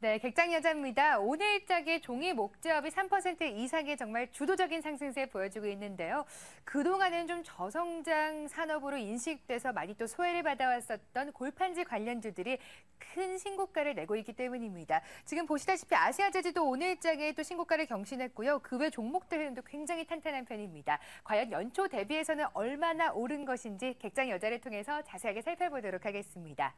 네, 객장여자입니다. 오늘자기 종이 목재업이 3% 이상의 정말 주도적인 상승세 보여주고 있는데요. 그동안은 좀 저성장 산업으로 인식돼서 많이 또 소외를 받아왔었던 골판지 관련주들이 큰 신고가를 내고 있기 때문입니다. 지금 보시다시피 아시아제지도 오늘자기에 또 신고가를 경신했고요. 그 외 종목들은 또 굉장히 탄탄한 편입니다. 과연 연초 대비해서는 얼마나 오른 것인지 객장여자를 통해서 자세하게 살펴보도록 하겠습니다.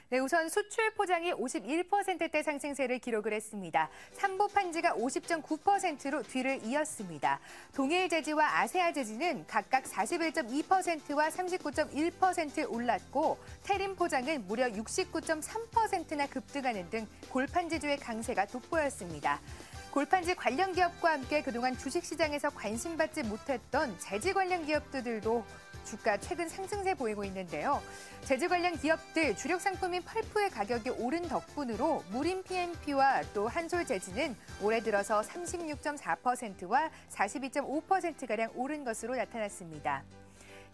네, 우선 수출 포장이 51%대 상승세를 기록을 했습니다. 삼보판지가 50.9%로 뒤를 이었습니다. 동일제지와 아세아제지는 각각 41.2%와 39.1% 올랐고 테림 포장은 무려 69.3%나 급등하는 등 골판지주의 강세가 돋보였습니다. 골판지 관련 기업과 함께 그동안 주식시장에서 관심받지 못했던 제지 관련 기업들도 주가 최근 상승세 보이고 있는데요. 제지 관련 기업들 주력 상품인 펄프의 가격이 오른 덕분으로 무림 PMP와 또 한솔제지는 올해 들어서 36.4%와 42.5%가량 오른 것으로 나타났습니다.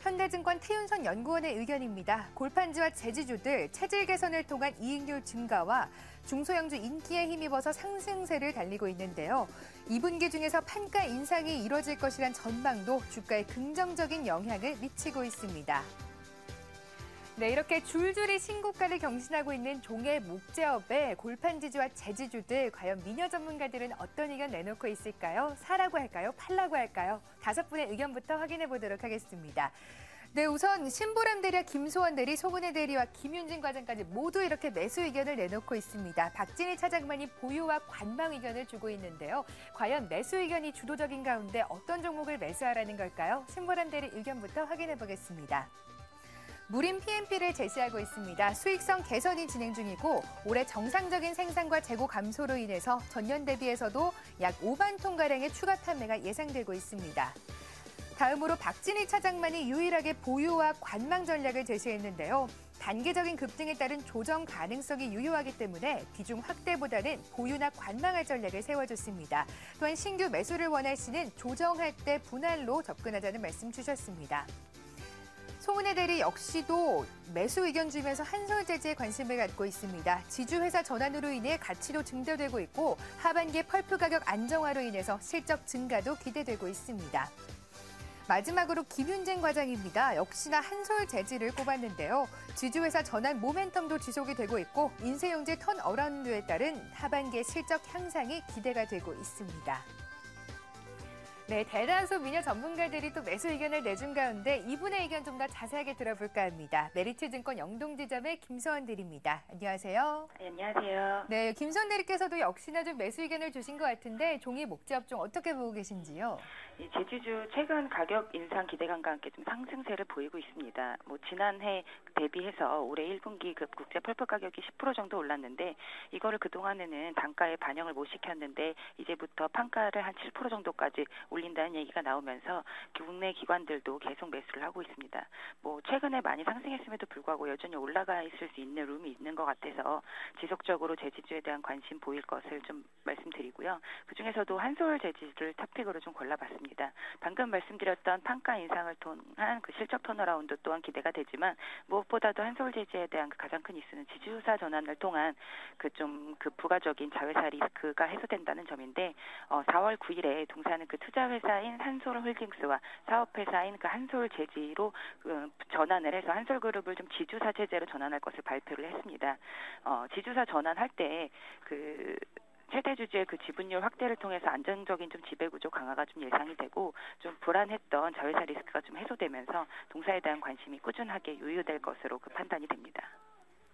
현대증권 태윤선 연구원의 의견입니다. 골판지와 제지주들 체질 개선을 통한 이익률 증가와 중소형주 인기에 힘입어서 상승세를 달리고 있는데요. 2분기 중에서 판가 인상이 이뤄질 것이란 전망도 주가에 긍정적인 영향을 미치고 있습니다. 네, 이렇게 줄줄이 신고가를 경신하고 있는 종의 목재업의 골판지주와 제지주들, 과연 미녀 전문가들은 어떤 의견 내놓고 있을까요? 사라고 할까요? 팔라고 할까요? 5분의 의견부터 확인해 보도록 하겠습니다. 네, 우선 신보람 대리와 김소원 대리, 송은혜 대리와 김윤진 과장까지 모두 이렇게 매수 의견을 내놓고 있습니다. 박진희 차장만이 보유와 관망 의견을 주고 있는데요. 과연 매수 의견이 주도적인 가운데 어떤 종목을 매수하라는 걸까요? 신보람 대리 의견부터 확인해 보겠습니다. 무림 PMP를 제시하고 있습니다. 수익성 개선이 진행 중이고 올해 정상적인 생산과 재고 감소로 인해서 전년 대비해서도 약 5만 톤가량의 추가 판매가 예상되고 있습니다. 다음으로 박진희 차장만이 유일하게 보유와 관망 전략을 제시했는데요. 단기적인 급등에 따른 조정 가능성이 유효하기 때문에 비중 확대보다는 보유나 관망할 전략을 세워줬습니다. 또한 신규 매수를 원하시는 조정할 때 분할로 접근하자는 말씀 주셨습니다. 송은혜 대리 역시도 매수 의견 주면서 한솔제지에 관심을 갖고 있습니다. 지주회사 전환으로 인해 가치도 증대되고 있고 하반기에 펄프 가격 안정화로 인해서 실적 증가도 기대되고 있습니다. 마지막으로 김윤진 과장입니다. 역시나 한솔제지를 꼽았는데요. 지주회사 전환 모멘텀도 지속이 되고 있고 인쇄용지 턴어라운드에 따른 하반기의 실적 향상이 기대가 되고 있습니다. 네, 대다수 미녀 전문가들이 또 매수 의견을 내준 가운데 이분의 의견 좀 더 자세하게 들어볼까 합니다. 메리츠증권 영동지점의 김소원 대리입니다. 안녕하세요. 네, 안녕하세요. 네, 김소원 대리께서도 역시나 좀 매수 의견을 주신 것 같은데 종이 목재업종 어떻게 보고 계신지요? 제지주 최근 가격 인상 기대감과 함께 좀 상승세를 보이고 있습니다. 지난해 대비해서 올해 1분기 국제 펄프 가격이 10% 정도 올랐는데 이거를 그동안에는 단가에 반영을 못 시켰는데 이제부터 판가를 한 7% 정도까지 올린다는 얘기가 나오면서 국내 기관들도 계속 매수를 하고 있습니다. 최근에 많이 상승했음에도 불구하고 여전히 올라가 있을 수 있는 룸이 있는 것 같아서 지속적으로 제지주에 대한 관심 보일 것을 좀 말씀드리고요. 그중에서도 한솔 제지주를 탑픽으로 좀 골라봤습니다. 방금 말씀드렸던 판가 인상을 통한 그 실적 턴어라운드 또한 기대가 되지만 무엇보다도 한솔 제지에 대한 가장 큰 이슈는 지주사 전환을 통한 그 부가적인 자회사 리스크가 해소된다는 점인데 4월 9일에 동사는 그 투자회사인 한솔홀딩스와 사업회사인 그 한솔제지로 전환을 해서 한솔그룹을 좀 지주사 체제로 전환할 것을 발표를 했습니다. 지주사 전환할 때 최대 주주의 그 지분율 확대를 통해서 안정적인 좀 지배구조 강화가 좀 예상이 되고 좀 불안했던 자회사 리스크가 좀 해소되면서 동사에 대한 관심이 꾸준하게 유효될 것으로 판단이 됩니다.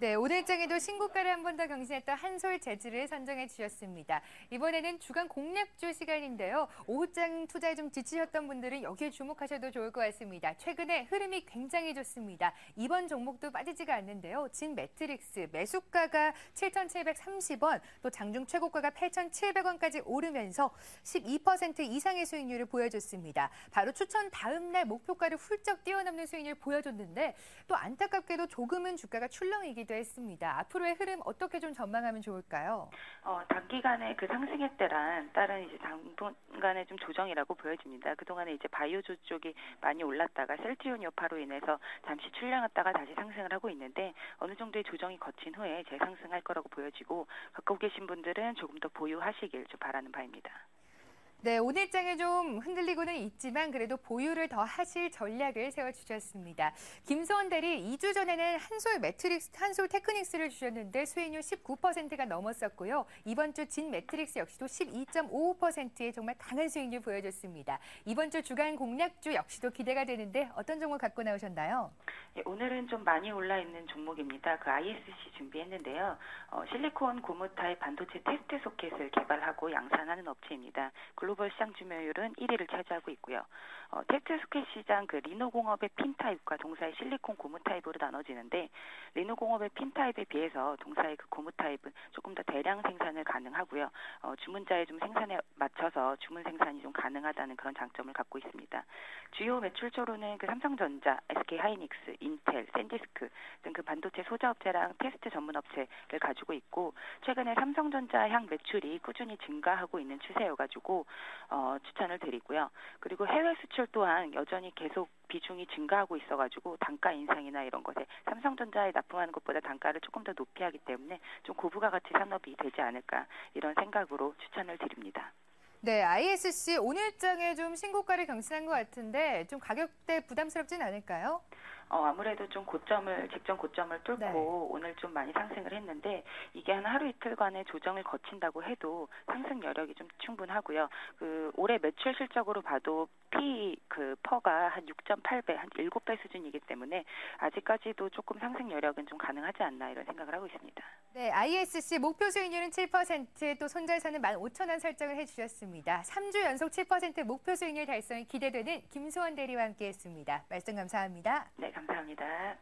네, 오늘장에도 신고가를 한 번 더 경신했던 한솔제지를 선정해 주셨습니다. 이번에는 주간 공략주 시간인데요. 오후장 투자에 좀 지치셨던 분들은 여기에 주목하셔도 좋을 것 같습니다. 최근에 흐름이 굉장히 좋습니다. 이번 종목도 빠지지가 않는데요. 진 매트릭스 매수가가 7,730원, 또 장중 최고가가 8,700원까지 오르면서 12% 이상의 수익률을 보여줬습니다. 바로 추천 다음 날 목표가를 훌쩍 뛰어넘는 수익률을 보여줬는데 또 안타깝게도 조금은 주가가 출렁이긴 나타나기도 했습니다. 앞으로의 흐름 어떻게 좀 전망하면 좋을까요? 단기간에 그 상승의 따른 이제 당분간의 좀 조정이라고 보여집니다. 그동안에 이제 바이오주 쪽이 많이 올랐다가 셀트리온 여파로 인해서 잠시 출렁였다가 다시 상승을 하고 있는데 어느 정도의 조정이 거친 후에 재상승할 거라고 보여지고 갖고 계신 분들은 조금 더 보유하시길 좀 바라는 바입니다. 네, 오늘장에 좀 흔들리고는 있지만 그래도 보유를 더 하실 전략을 세워주셨습니다. 김소원 대리 2주 전에는 한솔 테크닉스를 주셨는데 수익률 19%가 넘었었고요. 이번 주 진 매트릭스 역시도 12.55%의 정말 강한 수익률 보여줬습니다. 이번 주 주간 공략주 역시도 기대가 되는데 어떤 종목 갖고 나오셨나요? 예, 오늘은 좀 많이 올라 있는 종목입니다. 그 ISC 준비했는데요. 실리콘 고무 타입 반도체 테스트 소켓을 개발하고 양산하는 업체입니다. 글로벌 시장 점유율은 1위를 차지하고 있고요. 테스트 소켓 시장 그 리노공업의 핀 타입과 동사의 실리콘 고무 타입으로 나눠지는데 리노공업의 핀 타입에 비해서 동사의 그 고무 타입은 조금 더 대량 생산을 가능하고요. 주문자의 좀 생산에 맞춰서 주문 생산이 좀 가능하다는 그런 장점을 갖고 있습니다. 주요 매출처로는 그 삼성전자, SK하이닉스, 인텔, 샌디스크 등 그 반도체 소자업체랑 테스트 전문 업체를 가지고 있고 최근에 삼성전자 향 매출이 꾸준히 증가하고 있는 추세여가지고 추천을 드리고요. 그리고 해외 수출 또한 여전히 계속 비중이 증가하고 있어가지고 단가 인상이나 이런 것에 삼성전자에 납품하는 것보다 단가를 조금 더 높이 하기 때문에 좀 고부가 가치 산업이 되지 않을까 이런 생각으로 추천을 드립니다. 네, ISC 오늘장에 좀 신고가를 경신한 것 같은데 좀 가격대 부담스럽진 않을까요? 아무래도 좀 직전 고점을 뚫고 네. 오늘 좀 많이 상승을 했는데 이게 한 하루 이틀간의 조정을 거친다고 해도 상승 여력이 좀 충분하고요. 그 올해 매출 실적으로 봐도 퍼가 한 6.8배, 한 7배 수준이기 때문에 아직까지도 조금 상승 여력은 좀 가능하지 않나 이런 생각을 하고 있습니다. 네, ISC 목표 수익률은 7%, 또 손절사는 15,000원 설정을 해주셨습니다. 3주 연속 7% 목표 수익률 달성이 기대되는 김소원 대리와 함께했습니다. 말씀 감사합니다. 네, 감사합니다.